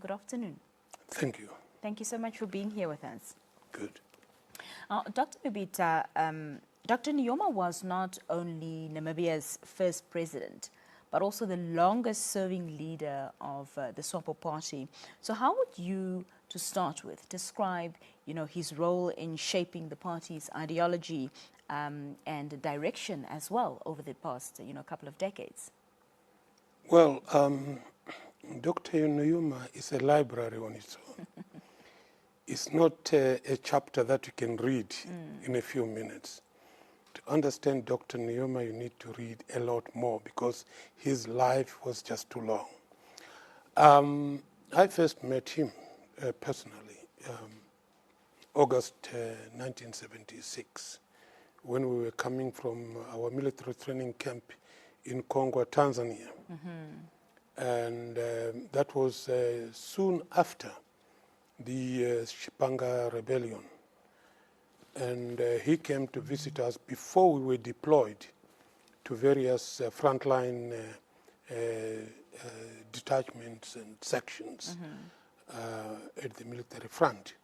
Good afternoon. Thank you. Thank you so much for being here with us. Good. Dr. Mubita, Dr. Nujoma was not only Namibia's first president, but also the longest serving leader of the SWAPO party. So how would you, to start with, describe his role in shaping the party's ideology and direction as well over the past couple of decades? Well, Dr. Nujoma is a library on its own. It's not a chapter that you can read in a few minutes. To understand Dr. Nujoma, you need to read a lot more because his life was just too long. I first met him personally August 1976 when we were coming from our military training camp in Congo, Tanzania. And that was soon after the Shipanga rebellion. And he came to visit us before we were deployed to various frontline detachments and sections at the military front.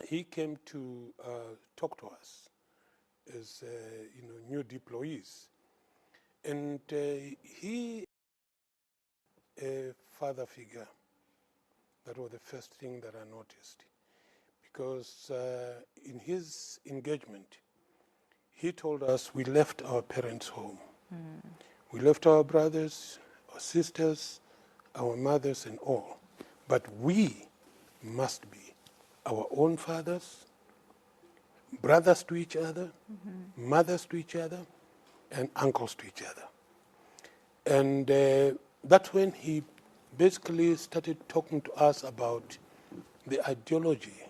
He came to talk to us as new deployees. And he, a father figure, that was the first thing that I noticed. Because in his engagement, he told us we left our parents' home. We left our brothers, our sisters, our mothers and all. But we must be our own fathers, brothers to each other, mothers to each other, and uncles to each other. And that's when he basically started talking to us about the ideology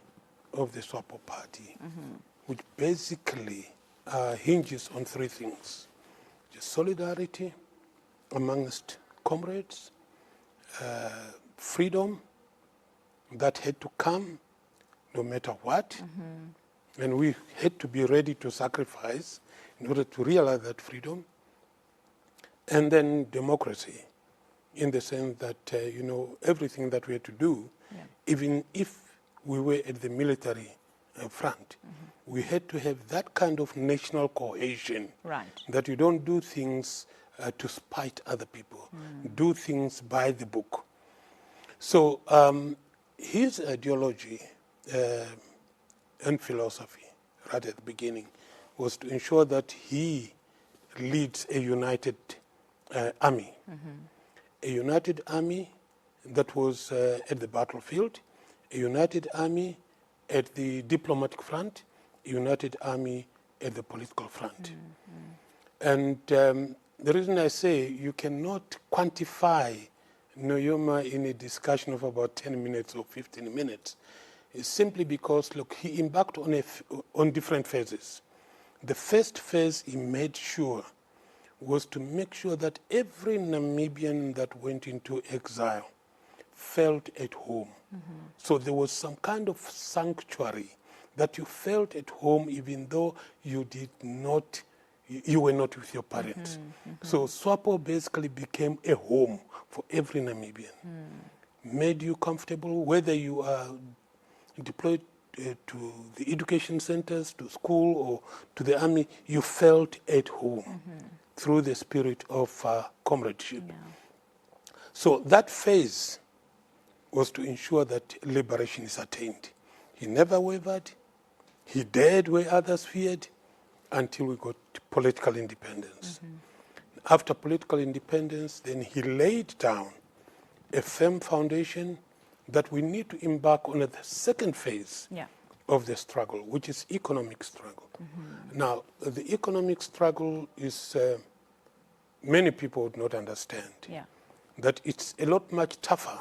of the SWAPO party, which basically hinges on three things: the solidarity amongst comrades, freedom that had to come no matter what, and we had to be ready to sacrifice in order to realize that freedom, and then democracy, in the sense that, everything that we had to do, even if we were at the military front, we had to have that kind of national cohesion, that you don't do things to spite other people, do things by the book. So his ideology and philosophy, right at the beginning, was to ensure that he leads a united army. A united army that was at the battlefield, a united army at the diplomatic front, a united army at the political front. And the reason I say you cannot quantify Nujoma in a discussion of about 10 minutes or 15 minutes is simply because, look, he embarked on different phases. The first phase he made sure was to make sure that every Namibian that went into exile felt at home. So there was some kind of sanctuary that you felt at home even though you were not with your parents. So SWAPO basically became a home for every Namibian. Made you comfortable, whether you are deployed to the education centers, to school, or to the army, you felt at home through the spirit of comradeship. So that phase was to ensure that liberation is attained. He never wavered. He dared where others feared until we got political independence. After political independence, then he laid down a firm foundation that we need to embark on the second phase of the struggle, which is economic struggle. Now, the economic struggle is, many people would not understand, that it's a lot much tougher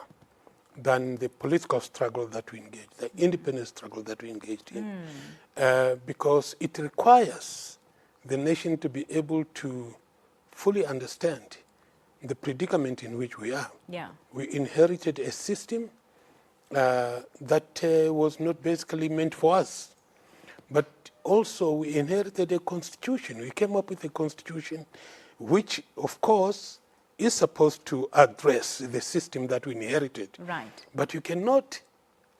than the political struggle that we engaged, the independence struggle that we engaged in, because it requires the nation to be able to fully understand the predicament in which we are. We inherited a system that was not basically meant for us, but also we inherited a constitution. We came up with a constitution which, of course, is supposed to address the system that we inherited. Right. But you cannot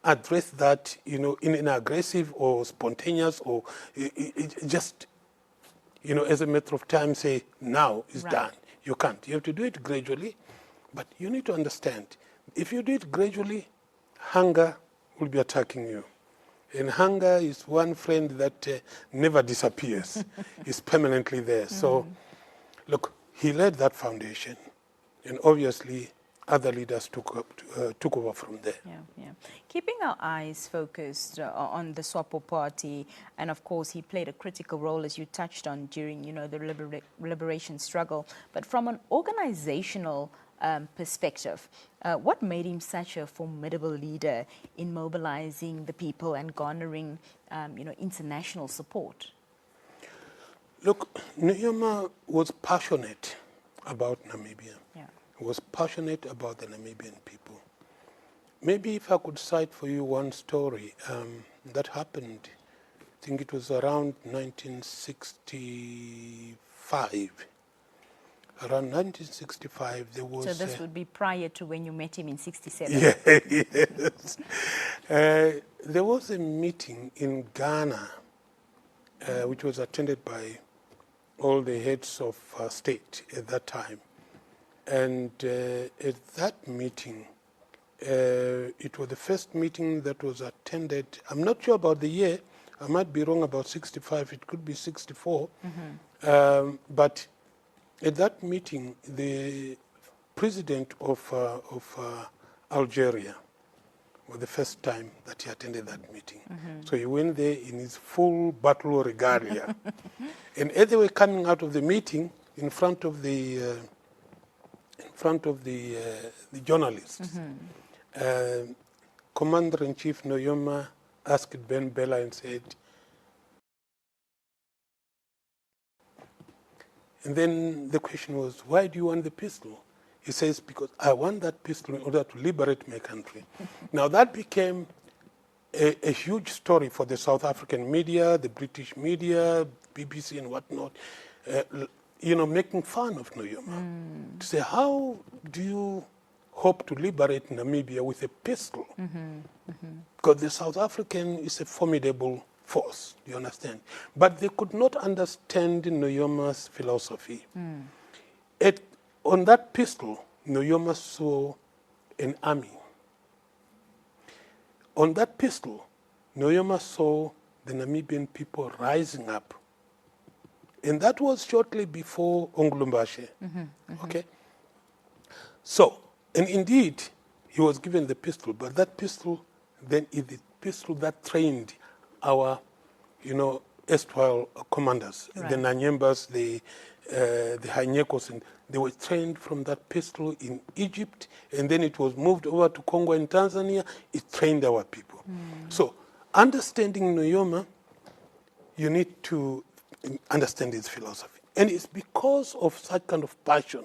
address that, in an aggressive or spontaneous or just, as a matter of time, say, now it's Right. done. You can't. You have to do it gradually. But you need to understand, if you do it gradually, hunger will be attacking you. And hunger is one friend that never disappears. It's permanently there. So, look, he laid that foundation. And obviously, other leaders took over from there. Yeah. Keeping our eyes focused on the SWAPO party, and of course he played a critical role, as you touched on, during the liberation struggle. But from an organizational perspective, what made him such a formidable leader in mobilizing the people and garnering international support? Look, Nujoma was passionate about Namibia. Yeah. He was passionate about the Namibian people. Maybe if I could cite for you one story that happened, I think it was around 1965. Around 1965, there was... So this would be prior to when you met him in 67? Yeah, yes. There was a meeting in Ghana, which was attended by all the heads of state at that time. And at that meeting, it was the first meeting that was attended. I'm not sure about the year. I might be wrong about 65. It could be 64. But at that meeting, the president of Algeria was the first time that he attended that meeting. So he went there in his full battle regalia. And as they were coming out of the meeting, in front of the journalists, Commander-in-Chief Nujoma asked Ben Bella and said, and then the question was, why do you want the pistol? He says, because I want that pistol in order to liberate my country. Now that became a huge story for the South African media, the British media, BBC and whatnot, making fun of Nujoma. To say, how do you hope to liberate Namibia with a pistol? Because the South African is a formidable force, you understand? But they could not understand Nujoma's philosophy. On that pistol, Nujoma saw an army. On that pistol, Nujoma saw the Namibian people rising up. And that was shortly before Ongulumbashe. Okay? So, and indeed, he was given the pistol, but that pistol then is the pistol that trained our, erstwhile commanders, Right. the Nanyembas, the Hanyekos, and they were trained from that pistol in Egypt, and then it was moved over to Congo and Tanzania. It trained our people. So, understanding Nujoma, you need to understand his philosophy. And it's because of such kind of passion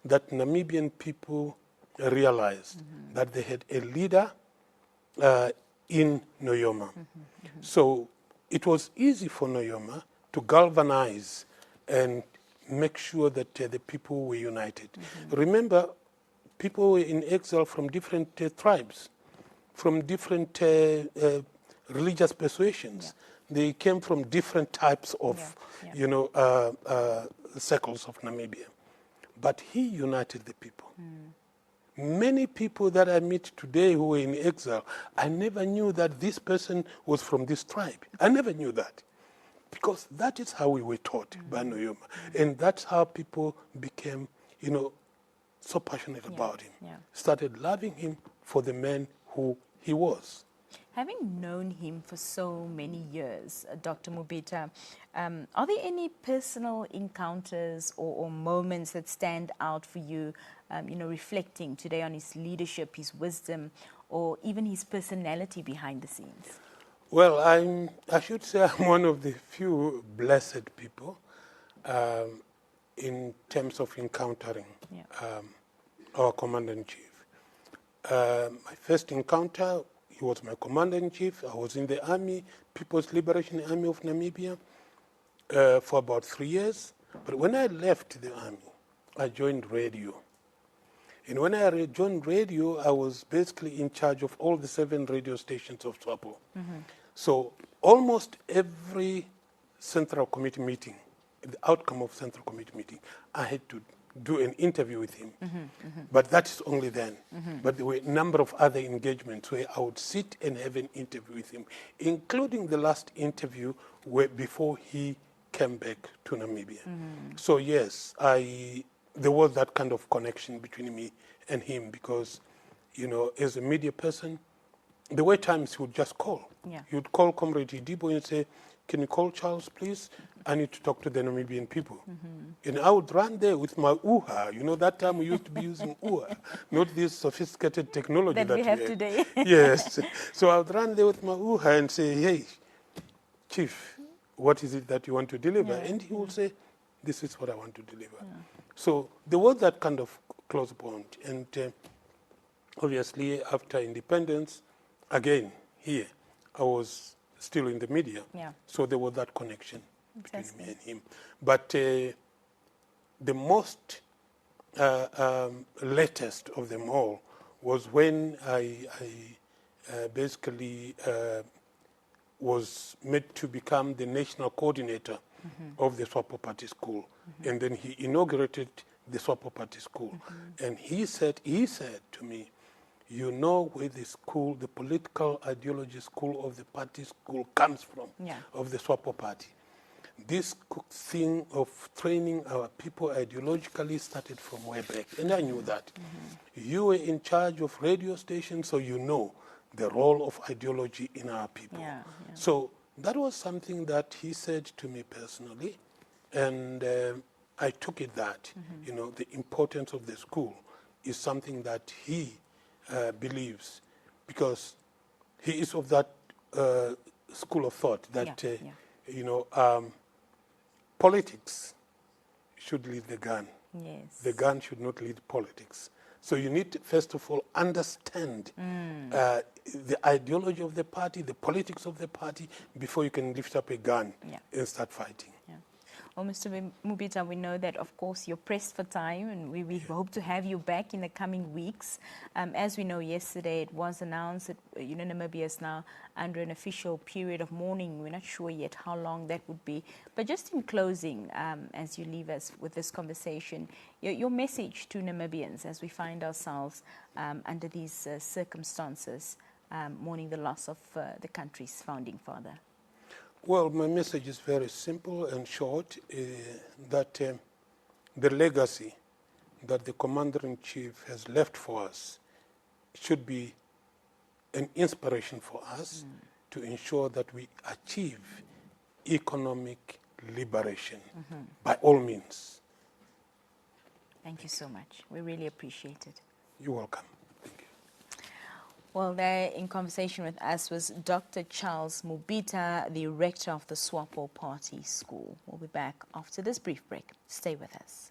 that Namibian people realized that they had a leader in Nujoma. So it was easy for Nujoma to galvanize and make sure that the people were united. Remember, people were in exile from different tribes, from different religious persuasions. They came from different types of, circles of Namibia. But he united the people. Many people that I meet today who are in exile, I never knew that this person was from this tribe. I never knew that. Because that is how we were taught by Nujoma. And that's how people became, so passionate about him. Started loving him for the man who he was. Having known him for so many years, Dr. Mubita, are there any personal encounters or moments that stand out for you, reflecting today on his leadership, his wisdom, or even his personality behind the scenes? Well, I should say I'm one of the few blessed people in terms of encountering our Commander-in-Chief. My first encounter, he was my Commander-in-Chief. I was in the Army, People's Liberation Army of Namibia, for about 3 years. But when I left the Army, I joined radio. And when I joined radio, I was basically in charge of all the 7 radio stations of SWAPO. So almost every Central Committee meeting, the outcome of Central Committee meeting, I had to do an interview with him. But that is only then. But there were a number of other engagements where I would sit and have an interview with him, including the last interview before he came back to Namibia. So yes, there was that kind of connection between me and him because, you know, as a media person, there were times he would just call. Yeah. He would call Comrade Idibo and say, "Can you call Charles, please? I need to talk to the Namibian people." And I would run there with my UHA. You know, that time we used to be using UHA, not this sophisticated technology That we have today. Yes. So I would run there with my UHA and say, "Hey, Chief, what is it that you want to deliver?" Yeah. And he would say, "This is what I want to deliver." So there was that kind of close bond. And obviously, after independence, again, here, I was still in the media. Yeah. So there was that connection between Exactly. me and him. But the most latest of them all was when I basically was made to become the national coordinator of the SWAPO Party School. And then he inaugurated the SWAPO Party School. And he said to me, "You know where the school, the political ideology school of the party school comes from, Yeah. of the SWAPO Party. This thing of training our people ideologically started from way back." And I knew that. You were in charge of radio stations, so you know the role of ideology in our people. Yeah, yeah. So that was something that he said to me personally, and I took it that, you know, the importance of the school is something that he believes, because he is of that school of thought that, you know, politics should lead the gun. Yes. The gun should not lead politics. So you need to, first of all, understand the ideology of the party, the politics of the party, before you can lift up a gun and start fighting. Yeah. Well, Mr. Mubita, we know that, of course, you're pressed for time, and we hope to have you back in the coming weeks. As we know, yesterday it was announced that Namibia is now under an official period of mourning. We're not sure yet how long that would be. But just in closing, as you leave us with this conversation, your message to Namibians as we find ourselves under these circumstances, mourning the loss of the country's founding father. Well, my message is very simple and short, that the legacy that the Commander-in-Chief has left for us should be an inspiration for us to ensure that we achieve economic liberation by all means. Thank you so much. We really appreciate it. You're welcome. Well, there in conversation with us was Dr. Charles Mubita, the rector of the SWAPO Party School. We'll be back after this brief break. Stay with us.